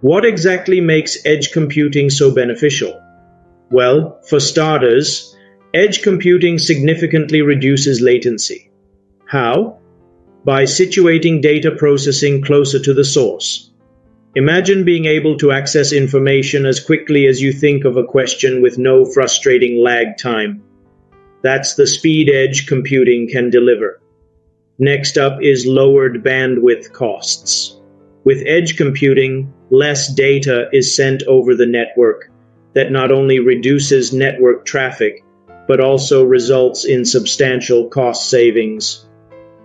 What exactly makes edge computing so beneficial? Well, for starters, edge computing significantly reduces latency. How? By situating data processing closer to the source. Imagine being able to access information as quickly as you think of a question with no frustrating lag time. That's the speed edge computing can deliver. Next up is lowered bandwidth costs. With edge computing, less data is sent over the network. That not only reduces network traffic, but also results in substantial cost savings.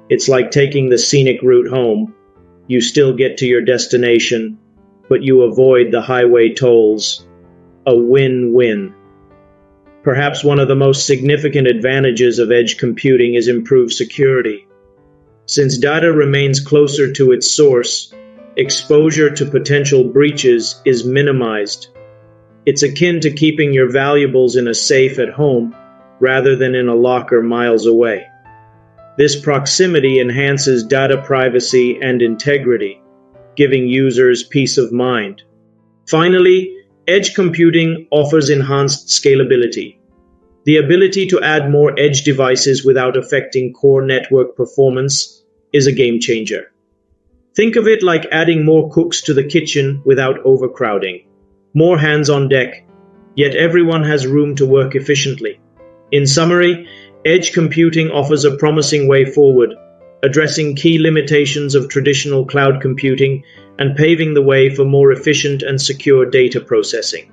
It's like taking the scenic route home. You still get to your destination, but you avoid the highway tolls. A win-win. Perhaps one of the most significant advantages of edge computing is improved security. Since data remains closer to its source, exposure to potential breaches is minimized. It's akin to keeping your valuables in a safe at home rather than in a locker miles away. This proximity enhances data privacy and integrity, giving users peace of mind. Finally, edge computing offers enhanced scalability. The ability to add more edge devices without affecting core network performance is a game changer. Think of it like adding more cooks to the kitchen without overcrowding. More hands on deck, yet everyone has room to work efficiently. In summary, edge computing offers a promising way forward, addressing key limitations of traditional cloud computing and paving the way for more efficient and secure data processing.